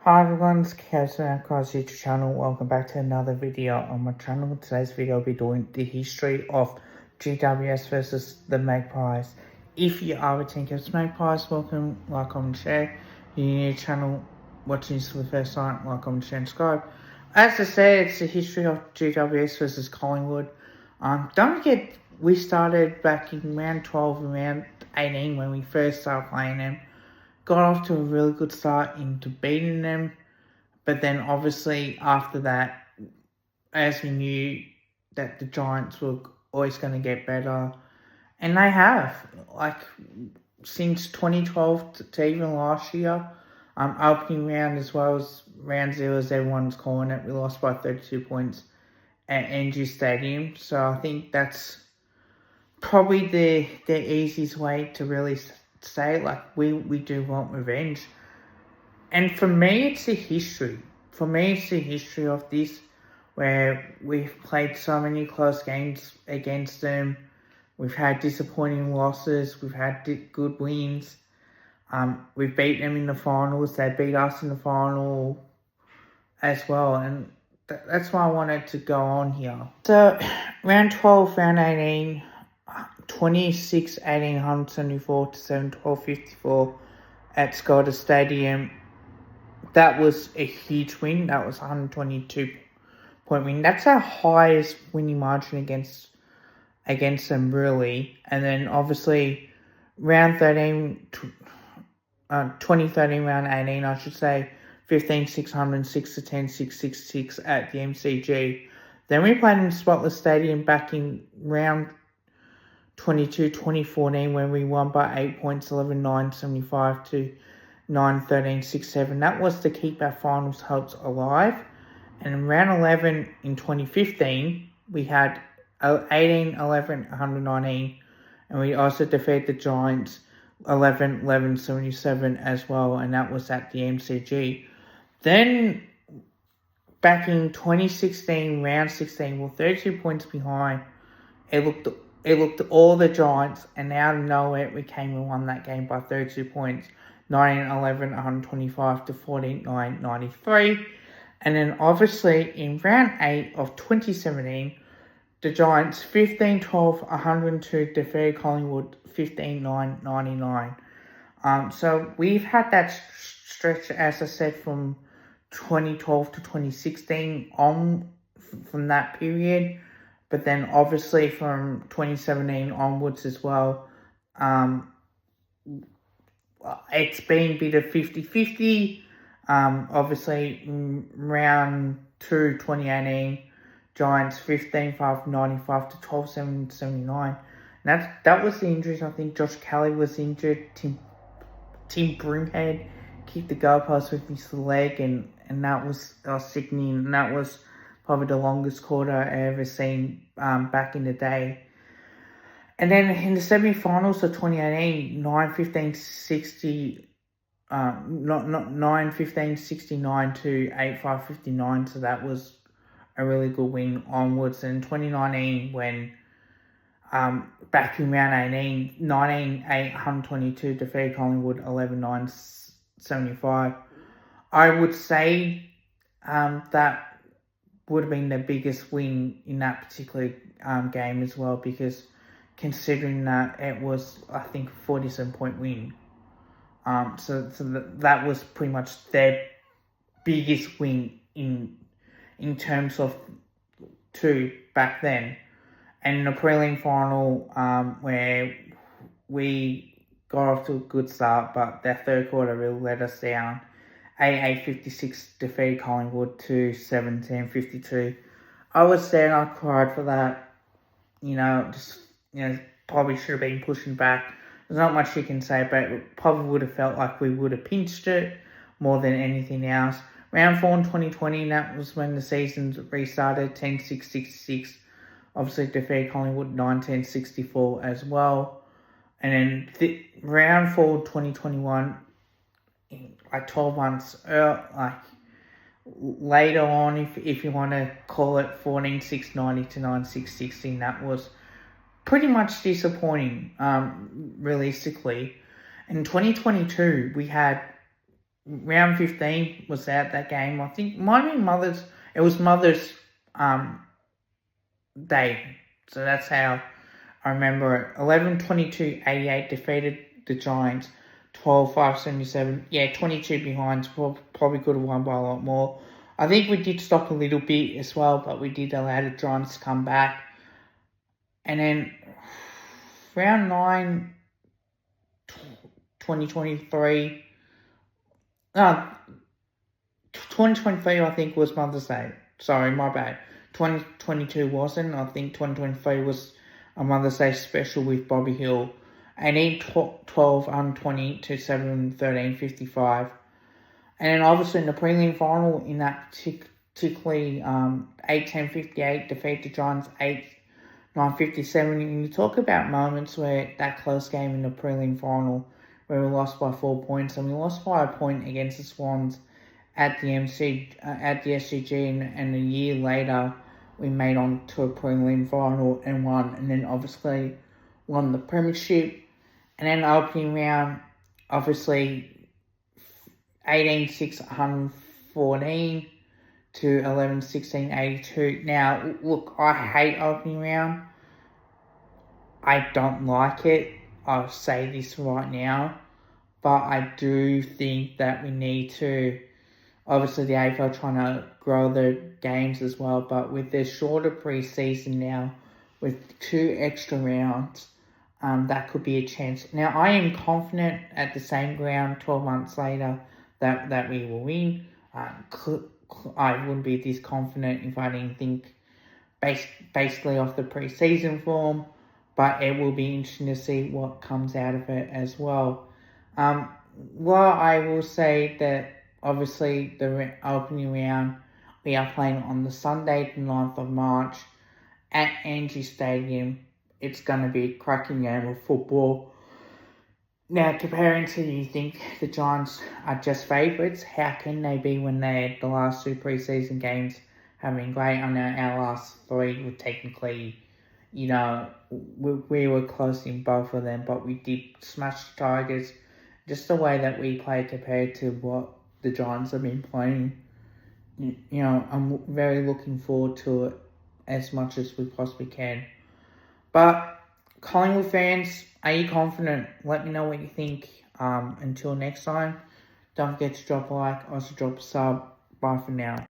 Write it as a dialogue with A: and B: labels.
A: Hi everyone, it's Kevin across YouTube channel. Welcome back to another video on my channel. Today's video I'll be doing the history of GWS versus the Magpies. If you are a Team Kev's Magpies, welcome, like, comment, share. If you're new to the channel, watching this for the first time, like, comment, share, and subscribe. As I said, it's the history of GWS versus Collingwood. Don't forget, we started back in round 12 and round 18 when we first started playing them. Got off to a really good start into beating them, but then obviously after that, as we knew that the Giants were always going to get better, and they have, like, since 2012 to even last year, opening round as well as round 0 as everyone's calling it, we lost by 32 points at NG Stadium, so I think that's probably the easiest way to really say, like, we do want revenge. And for me, it's the history. For me, it's the history of this, where we've played so many close games against them. We've had disappointing losses. We've had good wins. We've beat them in the finals. They beat us in the final as well. And that's why I wanted to go on here. So, round 12, round 18, 26, 18, 174 to 7, 12, 54 at Scottish Stadium. That was a huge win. That was a 122-point win. That's our highest winning margin against them, really. And then, obviously, round 13, 2013, round 18, I should say, 15, 600, 6 to 10, 6, 6, 6 at the MCG. Then we played in Spotless Stadium back in round 22, 2014, when we won by 8 points, 11, 9, 75 to 9, 13, 6, 7. That was to keep our finals hopes alive. And in round 11 in 2015, we had 18, 11, 119. And we also defeated the Giants 11, 11, 77 as well. And that was at the MCG. Then, back in 2016, round 16, we're 32 points behind. It looked all the Giants, and out of nowhere, we came and won that game by 32 points. 19-11, 125 to 14-9, 93. And then obviously in round 8 of 2017, the Giants 15-12, 102 defeated Collingwood 15-9, 99. So we've had that stretch, as I said, from 2012 to 2016 on from that period. But then obviously from 2017 onwards as well, it's been a bit of 50-50. Obviously, round 2, 2018, Giants 15-5, 95 to 12-7, 79. That was the injuries. I think Josh Kelly was injured. Tim Broomhead kicked the goalpost with his leg, and that was sickening. And that was probably the longest quarter I ever seen back in the day. And then in the semi-finals of 2018, 9-15-60, 9-15-69 to 8-5-59. So that was a really good win onwards. And 2019, when back in round 18, 19-8, 122 defeated Collingwood 11-9, 75. I would say that would have been the biggest win in that particular game as well, because considering that it was, I think, a 47-point win. So that was pretty much their biggest win in terms of two back then. And in the prelim final, where we got off to a good start, but that third quarter really let us down. 8-56 defeated Collingwood to 17-52. I was there and I cried for that. Probably should have been pushing back. There's not much you can say, but it probably would have felt like we would have pinched it more than anything else. Round 4 in 2020, that was when the season restarted, 10-6-66. Obviously defeated Collingwood 19-64 as well. And then round 4 2021, like 12 months later on, if you want to call it, 14-6-90 to 9-6-16, that was pretty much disappointing, realistically. In 2022, we had round 15 was out that game. I think might have been it was Mother's Day. So that's how I remember it. 11-22-88 defeated the Giants. 12-5-77. Yeah, 22 behind. Probably could have won by a lot more. I think we did stop a little bit as well, but we did allow the Giants to come back. And then round 9, 2023. No, 2023 I think was Mother's Day. Sorry, my bad. 2022 wasn't. I think 2023 was a Mother's Day special with Bobby Hill. And then 12-20 to 7-13-55. And then obviously in the prelim final, in that particularly 8-10-58, defeat the Giants 8-9-57. And you talk about moments where that close game in the prelim final, where we lost by 4 points, and we lost by a point against the Swans at the SCG, and a year later we made on to a prelim final and won, and then obviously won the premiership. And then opening round, obviously 18-6-114 to 11-16-82. Now, look, I hate opening round. I don't like it. I'll say this right now. But I do think that we need to, obviously the AFL trying to grow their games as well, but with their shorter pre-season now, with 2 extra rounds, that could be a chance. Now, I am confident at the same ground 12 months later that we will win. I wouldn't be this confident if I didn't think basically off the pre-season form, but it will be interesting to see what comes out of it as well. Well, I will say that obviously the opening round, we are playing on the Sunday, the 9th of March at Angie Stadium. It's going to be a cracking game of football. Now, comparing to, you think the Giants are just favourites? How can they be when the last 2 preseason games have been great? I know our last 3 were technically, we were close in both of them, but we did smash the Tigers. Just the way that we play compared to what the Giants have been playing, I'm very looking forward to it as much as we possibly can. But Collingwood fans, are you confident? Let me know what you think. Until next time, don't forget to drop a like, also drop a sub. Bye for now.